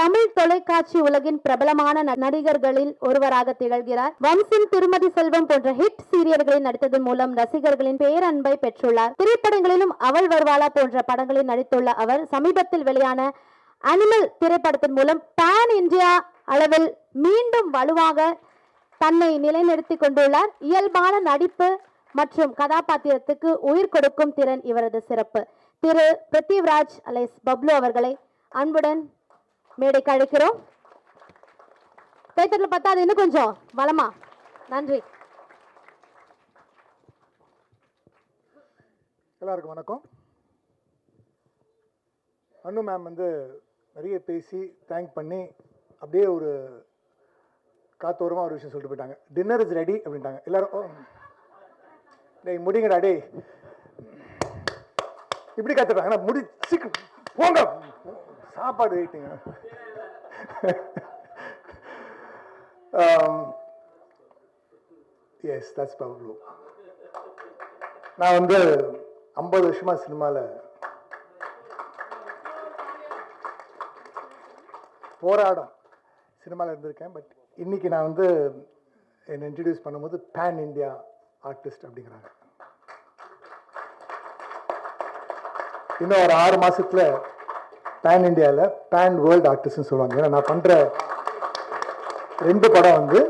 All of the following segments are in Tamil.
தமிழ் தொலைக்காட்சி உலகின் பிரபலமான நடிகர்களில் ஒருவராக திகழ்கிறார். வம்சின் திருமதி செல்வம் போன்ற ஹிட் சீரியல்களில் நடித்ததன் மூலம் ரசிகர்களின் பேரன்பை பெற்றுள்ளார். திரைப்படங்களிலும் அவள் வருவாளா போன்ற படங்களில் நடித்துள்ள அவர் சமீபத்தில் வெளியான அனிமல் திரைப்படத்தின் மூலம் பான் இந்தியா அளவில் மீண்டும் வலுவாக தன்னை நிலைநிறுத்திக் கொண்டுள்ளார். இயல்பான நடிப்பு மற்றும் கதாபாத்திரத்துக்கு உயிர் கொடுக்கும் திறன் இவரது சிறப்பு. திரு பிருத்திவிராஜ் அலைஸ் பப்ளு அவர்களை அன்புடன் மேடைக்கு அழைக்கிறோம். கைத்தட்டல் பார்த்தா அது இன்னும் கொஞ்சம் வளமா. நன்றி. எல்லாருக்கும் வணக்கம். அனு மேம் வந்து நிறைய பேசி தேங்க் பண்ணி அப்படியே ஒரு காத்தோரமாக ஒரு விஷயம் சொல்லிட்டு போயிட்டாங்க. டின்னர் இஸ் ரெடி அப்படின்ட்டாங்க. எல்லாரும் டேய் முடிங்கடா டேய் இப்படி காத்துட்டாங்க. முடிச்சு போங்க சாப்பாடு வெயிட்டுங்க. Yes that's Bablu. நான் வந்து 50 வருஷமா சினிமாவில் போராடம் சினிமாவில் இருந்திருக்கேன். பட் இன்னைக்கு நான் வந்து என்னை இன்ட்ரடியூஸ் பண்ணும்போது பேன் இந்தியா ஆர்டிஸ்ட் அப்படிங்கிறாங்க. இன்னும் ஒரு 6 மாசத்துல பேன் இந்தியாவில் பேன் வேர்ல்டு ஆர்டிஸ்ட்னு சொல்லுவாங்க. ஏன்னா நான் பண்ணுற 2 படம் வந்து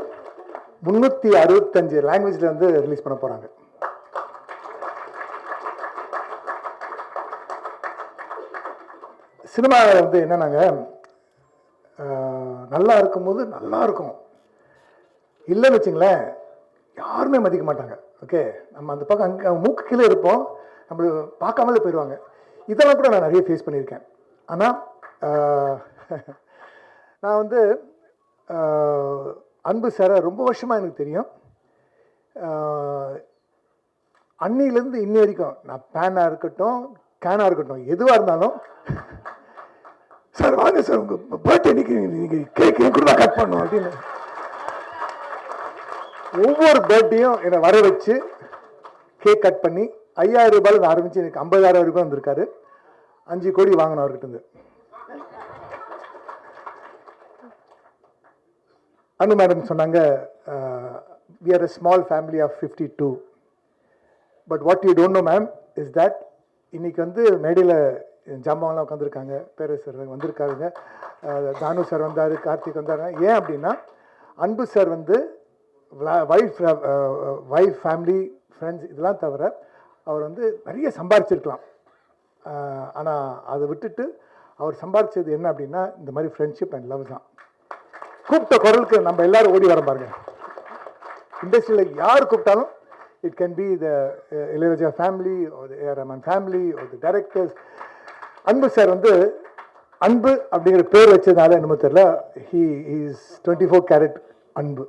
365 லாங்குவேஜில் வந்து ரிலீஸ் பண்ண போகிறாங்க. சினிமாவில் வந்து என்னன்னாங்க, நல்லா இருக்கும்போது நல்லா இருக்கும், இல்லைன்னு வச்சுங்களேன் யாருமே மதிக்க மாட்டாங்க. ஓகே, நம்ம அந்த பக்கம் அங்கே மூக்கு கீழே இருப்போம், நம்மளை பார்க்காமலே போயிடுவாங்க. இதெல்லாம் கூட நான் நிறைய ஃபேஸ் பண்ணியிருக்கேன். ஆனால் நான் வந்து அன்பு சாரை ரொம்ப வருஷமாக எனக்கு தெரியும். அன்னிலேருந்து இன்னி வரைக்கும் நான் பேனாக இருக்கட்டும் கேனாக இருக்கட்டும் எதுவாக இருந்தாலும், சார் வாங்க சார் உங்கள் பர்த்டே இன்னைக்கு நீங்கள் கேக் என் கூட கட் பண்ணோம் அப்படின்னு ஒவ்வொரு பர்த்டேயும் என்னை வர வச்சு கேக் கட் பண்ணி 5000 ரூபாயில் ஆரம்பித்து எனக்கு 50,000 வரைக்கும் வந்திருக்காரு. 5 கோடி வாங்கினோம் அவர்கிட்ட இருந்து. அனு மேடம் சொன்னாங்க, we are a small family of 52. But what you don't know ma'am is that இன்னைக்கு வந்து மேடையில் ஜாமான்லாம் உட்காந்துருக்காங்க, பேரரசு சார் வந்திருக்காருங்க, தானு சார் வந்தார், கார்த்திக் வந்தார். ஏன் அப்படின்னா அன்பு சார் வந்து வைஃப் ஃபேமிலி ஃப்ரெண்ட்ஸ் இதெல்லாம் தவிர அவர் வந்து நிறைய சம்பாரிச்சிருக்கலாம். ஆனால் அதை விட்டுட்டு அவர் சம்பாதிச்சது என்ன அப்படின்னா இந்த மாதிரி ஃப்ரெண்ட்ஷிப் அண்ட் லவ் தான். கூப்பிட்ட குரலுக்கு நம்ம எல்லாரும் ஓடி வர பாருங்க. இண்டஸ்ட்ரியில் யார் கூப்பிட்டாலும் it can be the Ilaiyaraaja family ஒரு ஏஆர் ரஹ்மான் ஃபேமிலி ஒரு டைரக்டர்ஸ். அன்பு சார் வந்து அன்பு அப்படிங்கிற பேர் வச்சதுனால என்னமோ தெரியல, ஹி இஸ் 24 கேரட் அன்பு.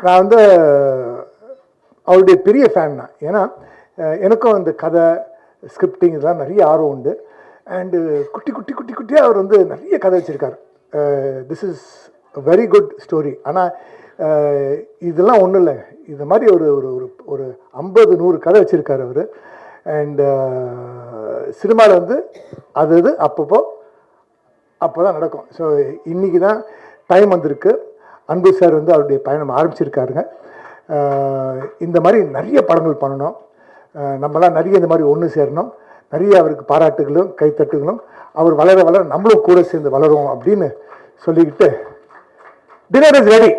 நான் வந்து அவருடைய பெரிய ஃபேன் தான். ஏன்னா எனக்கும் அந்த கதை ஸ்கிரிப்டிங் இதெல்லாம் நிறைய ஆர்வம் உண்டு. அண்டு குட்டி குட்டி குட்டி குட்டியாக அவர் வந்து நிறைய கதை வச்சுருக்கார். This is very good story. ஆனால் இதெல்லாம் ஒன்றும் இல்லை, இது மாதிரி ஒரு ஒரு ஒரு 50-100 கதை வச்சுருக்கார் அவர். அண்டு சினிமாவில் வந்து அது அப்போ தான் நடக்கும். ஸோ இன்றைக்கி தான் டைம் வந்திருக்கு. அன்பு சார் வந்து அவருடைய பயணம் ஆரம்பிச்சிருக்காருங்க. இந்த மாதிரி நிறைய படங்கள் பண்ணணும், நம்மளாம் நிறைய இந்த மாதிரி ஒன்று சேரணும், நிறைய அவருக்கு பாராட்டுகளும் கைத்தட்டுகளும், அவர் வளர வளர நம்மளும் கூட சேர்ந்து வளருவோம் அப்படின்னு சொல்லிக்கிட்டு டின்னர் இஸ் ரெடி.